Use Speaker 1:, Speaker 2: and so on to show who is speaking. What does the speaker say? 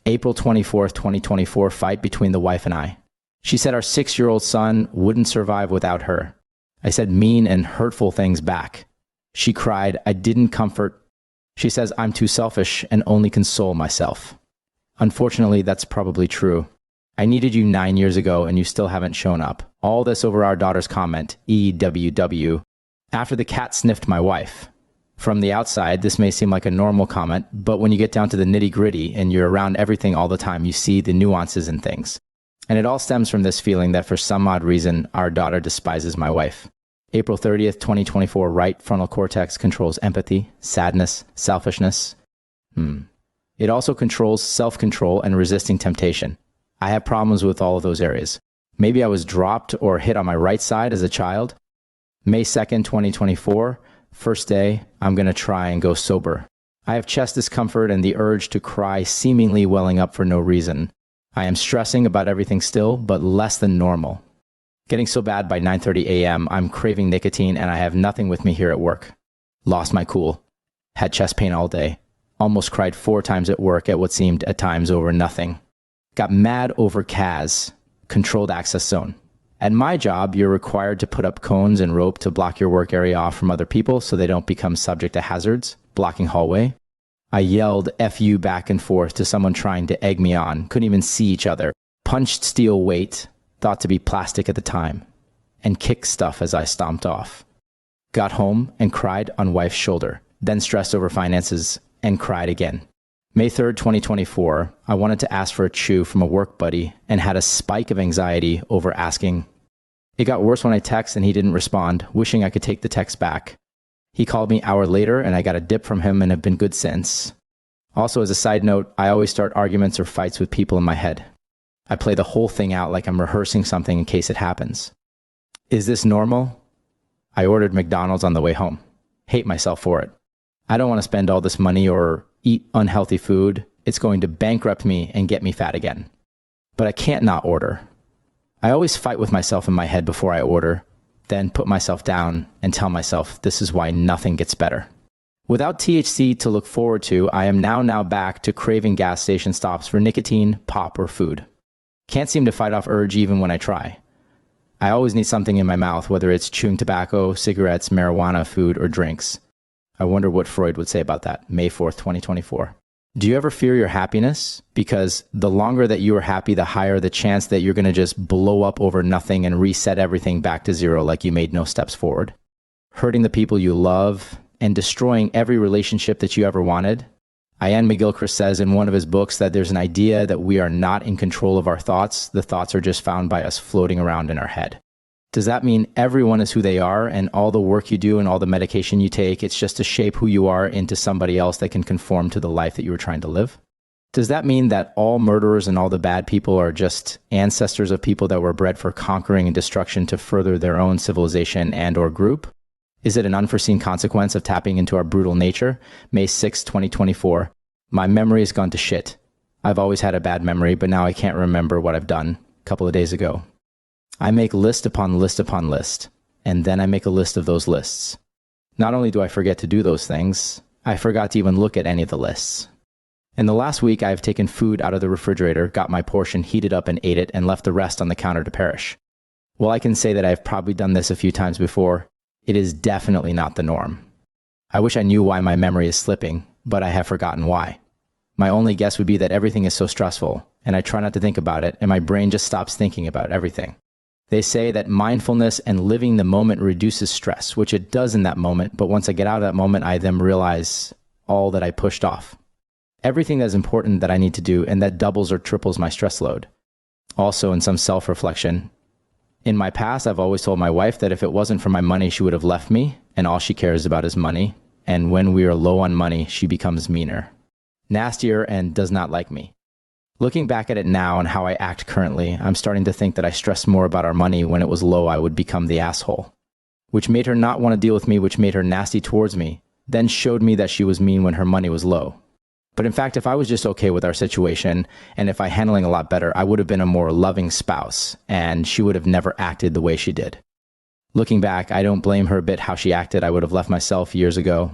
Speaker 1: April 24th, 2024, fight between the wife and I. She said our 6-year-old son wouldn't survive without her. I said mean and hurtful things back. She cried, I didn't comfort. She says I'm too selfish and only console myself. Unfortunately, that's probably true. I needed you 9 years ago and you still haven't shown up. All this over our daughter's comment, EWW, after the cat sniffed my wife. From the outside, this may seem like a normal comment, but when you get down to the nitty-gritty and you're around everything all the time, you see the nuances in things. And it all stems from this feeling that for some odd reason, our daughter despises my wife. April 30th, 2024, right frontal cortex controls empathy, sadness, selfishness. It also controls self-control and resisting temptation. I have problems with all of those areas. Maybe I was dropped or hit on my right side as a child. May 2nd, 2024, first day, I'm going to try and go sober. I have chest discomfort and the urge to cry seemingly welling up for no reason. I am stressing about everything still, but less than normal. Getting so bad by 9:30 a.m., I'm craving nicotine and I have nothing with me here at work. Lost my cool. Had chest pain all day. Almost cried 4 times at work at what seemed at times over nothing. Got mad over CAS, controlled access zone. At my job, you're required to put up cones and rope to block your work area off from other people so they don't become subject to hazards, blocking hallway. I yelled F you back and forth to someone trying to egg me on, couldn't even see each other, punched steel weight, thought to be plastic at the time, and kicked stuff as I stomped off. Got home and cried on wife's shoulder, then stressed over finances and cried again. May 3rd, 2024, I wanted to ask for a chew from a work buddy and had a spike of anxiety over asking. It got worse when I texted and he didn't respond, wishing I could take the text back. He called me an hour later and I got a dip from him and have been good since. Also, as a side note, I always start arguments or fights with people in my head. I play the whole thing out like I'm rehearsing something in case it happens. Is this normal? I ordered McDonald's on the way home. Hate myself for it. I don't want to spend all this money or eat unhealthy food. It's going to bankrupt me and get me fat again. But I can't not order. I always fight with myself in my head before I order, then put myself down and tell myself this is why nothing gets better. Without THC to look forward to, I am now back to craving gas station stops for nicotine, pop, or food. Can't seem to fight off urge even when I try. I always need something in my mouth, whether it's chewing tobacco, cigarettes, marijuana, food, or drinks. I wonder what Freud would say about that. May 4th, 2024. Do you ever fear your happiness? Because the longer that you are happy, the higher the chance that you're going to just blow up over nothing and reset everything back to zero like you made no steps forward. Hurting the people you love and destroying every relationship that you ever wanted. Ian McGilchrist says in one of his books that there's an idea that we are not in control of our thoughts. The thoughts are just found by us floating around in our head. Does that mean everyone is who they are and all the work you do and all the medication you take, it's just to shape who you are into somebody else that can conform to the life that you were trying to live? Does that mean that all murderers and all the bad people are just ancestors of people that were bred for conquering and destruction to further their own civilization and or group? Is it an unforeseen consequence of tapping into our brutal nature? May 6, 2024. My memory has gone to shit. I've always had a bad memory, but now I can't remember what I've done a couple of days ago. I make list upon list upon list, and then I make a list of those lists. Not only do I forget to do those things, I forgot to even look at any of the lists. In the last week, I've taken food out of the refrigerator, got my portion heated up and ate it, and left the rest on the counter to perish. While I can say that I've probably done this a few times before, it is definitely not the norm. I wish I knew why my memory is slipping, but I have forgotten why. My only guess would be that everything is so stressful, and I try not to think about it, and my brain just stops thinking about everything. They say that mindfulness and living the moment reduces stress, which it does in that moment, but once I get out of that moment, I then realize all that I pushed off. Everything that is important that I need to do, and that doubles or triples my stress load. Also, in some self-reflection, in my past, I've always told my wife that if it wasn't for my money, she would have left me, and all she cares about is money. And when we are low on money, she becomes meaner, nastier, and does not like me. Looking back at it now and how I act currently, I'm starting to think that I stressed more about our money when it was low. I would become the asshole, which made her not want to deal with me, which made her nasty towards me, then showed me that she was mean when her money was low. But in fact, if I was just okay with our situation and if I handling a lot better, I would have been a more loving spouse and she would have never acted the way she did. Looking back, I don't blame her a bit how she acted. I would have left myself years ago,